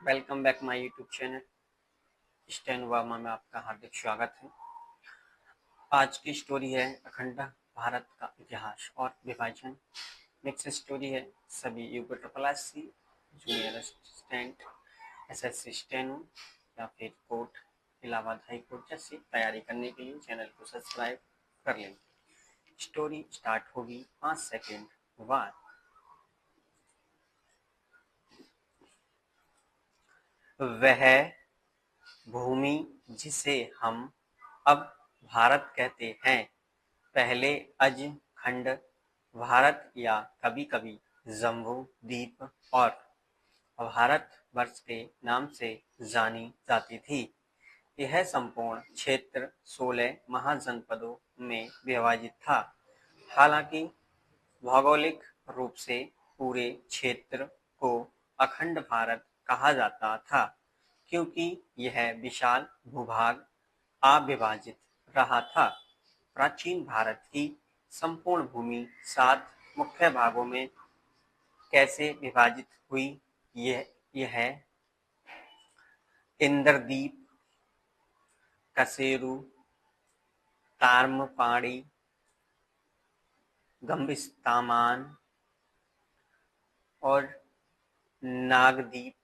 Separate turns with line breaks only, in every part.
Welcome back my YouTube channel stand Verma में आपका हार्दिक स्वागत है। आज की स्टोरी है अखंड भारत का इतिहास और विभाजन। नेक्स्ट स्टोरी है सभी UP junior assistant SSC steno या फिर कोर्ट इलाहाबाद हाई कोर्ट जैसी तैयारी करने के लिए चैनल को सब्सक्राइब कर लें। स्टोरी स्टार्ट होगी 5 सेकेंड बाद। वह भूमि जिसे हम अब भारत कहते हैं, पहले अज खंड भारत या कभी कभी जम्बू द्वीप और भारत वर्ष के नाम से जानी जाती थी। यह संपूर्ण क्षेत्र 16 महाजनपदों में विभाजित था। हालांकि भौगोलिक रूप से पूरे क्षेत्र को अखंड भारत कहा जाता था, क्योंकि यह विशाल भूभाग अविभाजित रहा था। प्राचीन भारत की संपूर्ण भूमि 7 मुख्य भागों में कैसे विभाजित हुई, यह इंद्रदीप, कसेरू, ताम्रपाणी, गंबिस्तामान और नागदीप,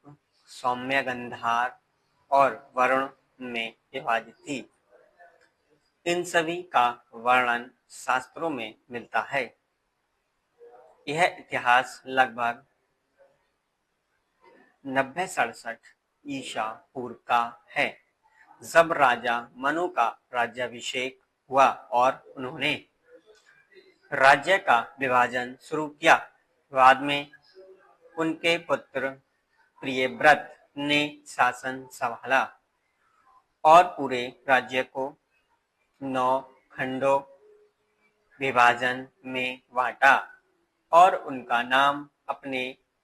सौम्य गंधार और वरुण में विभाजित थी। इन सभी का वर्णन शास्त्रों में मिलता है। यह इतिहास लगभग 90-67 ईसा पूर्व का है, जब राजा मनु का राज्याभिषेक हुआ और उन्होंने राज्य का विभाजन शुरू किया। बाद में उनके पुत्र प्रियव्रत ने शासन संभाला और पूरे राज्य को 9 खंडों विभाजन में बांटा और उनका नाम अपने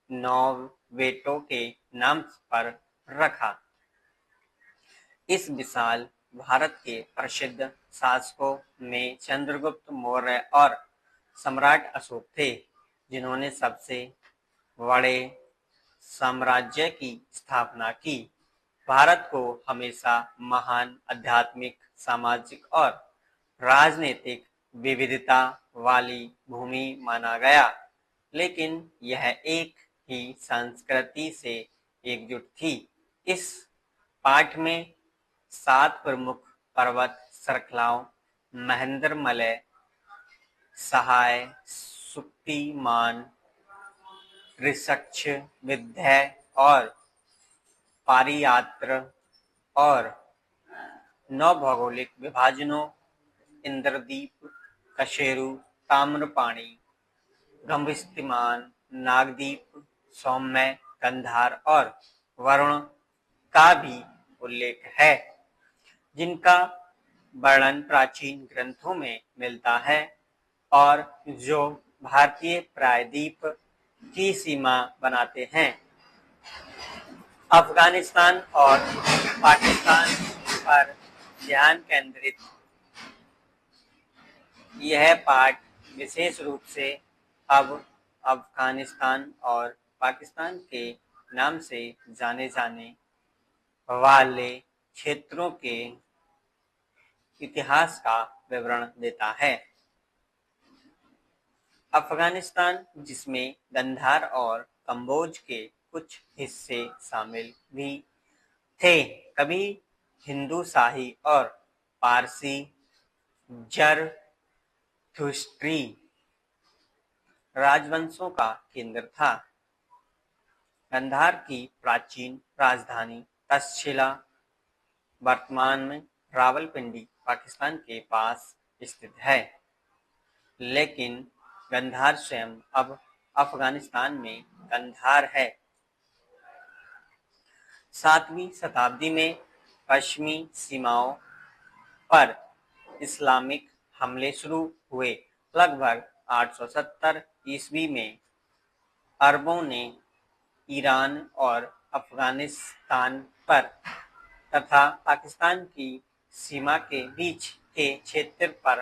9 बेटों के नाम पर रखा। इस विशाल भारत के प्रसिद्ध शासकों में चंद्रगुप्त मौर्य और सम्राट अशोक थे, जिन्होंने सबसे बड़े साम्राज्य की स्थापना की। भारत को हमेशा महान आध्यात्मिक, सामाजिक और राजनीतिक विविधता वाली भूमि माना गया, लेकिन यह एक ही संस्कृति से एकजुट थी। इस पाठ में 7 प्रमुख पर्वत श्रृंखलाओं महेंद्रमलय, सहाय, सुक्तिमान, ऋक्षक, विंध्य और पारियात्र और 9 भौगोलिक विभाजनों इंद्रदीप, कशेरू, ताम्रपाणी, गंबिस्तामान, नागदीप, सौम्य, गंधार और वरुण का भी उल्लेख है, जिनका वर्णन प्राचीन ग्रंथों में मिलता है और जो भारतीय प्रायद्वीप की सीमा बनाते हैं। अफगानिस्तान और पाकिस्तान पर ध्यान केंद्रित यह पाठ विशेष रूप से अब अफगानिस्तान और पाकिस्तान के नाम से जाने जाने वाले क्षेत्रों के इतिहास का विवरण देता है। अफगानिस्तान, जिसमें गंधार और कंबोज के कुछ हिस्से शामिल भी थे, कभी हिंदू शाही और पारसी जरथुस्ट्री राजवंशों का केंद्र था। गंधार की प्राचीन राजधानी तक्षशिला वर्तमान में रावलपिंडी, पाकिस्तान के पास स्थित है, लेकिन गंधार स्वयं अब अफगानिस्तान में गंधार है। 7वीं शताब्दी में पश्चिमी सीमाओं पर इस्लामिक हमले शुरू हुए। लगभग 870 ईस्वी में अरबों ने ईरान और अफगानिस्तान पर तथा पाकिस्तान की सीमा के बीच के क्षेत्र पर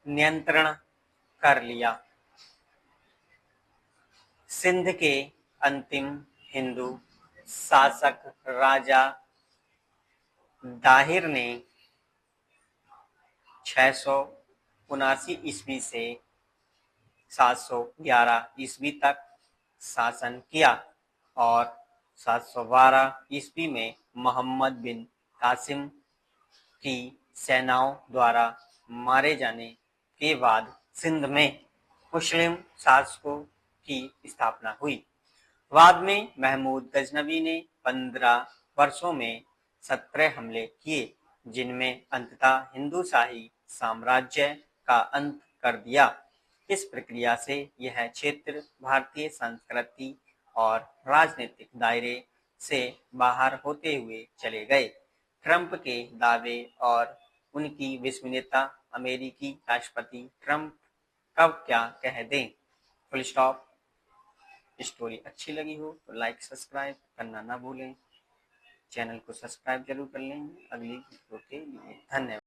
नियंत्रण कर लिया। सिंध के अंतिम हिंदू शासक राजा दाहिर ने 679 ईस्वी से 711 ईस्वी तक शासन किया और 712 ईस्वी में मोहम्मद बिन कासिम की सेनाओं द्वारा मारे जाने के बाद सिंध में मुस्लिम शासकों की स्थापना हुई। बाद में महमूद गजनवी ने 15 वर्षों में 17 हमले किए, जिनमें अंततः हिंदू शाही साम्राज्य का अंत कर दिया। इस प्रक्रिया से यह क्षेत्र भारतीय संस्कृति और राजनीतिक दायरे से बाहर होते हुए चले गए। ट्रंप के दावे और उनकी विश्वसनीयता। अमेरिकी राष्ट्रपति ट्रंप कब क्या कह दें। Full stop. स्टोरी अच्छी लगी हो तो लाइक सब्सक्राइब करना ना भूलें। चैनल को सब्सक्राइब जरूर कर लें अगली वीडियो के लिए। धन्यवाद।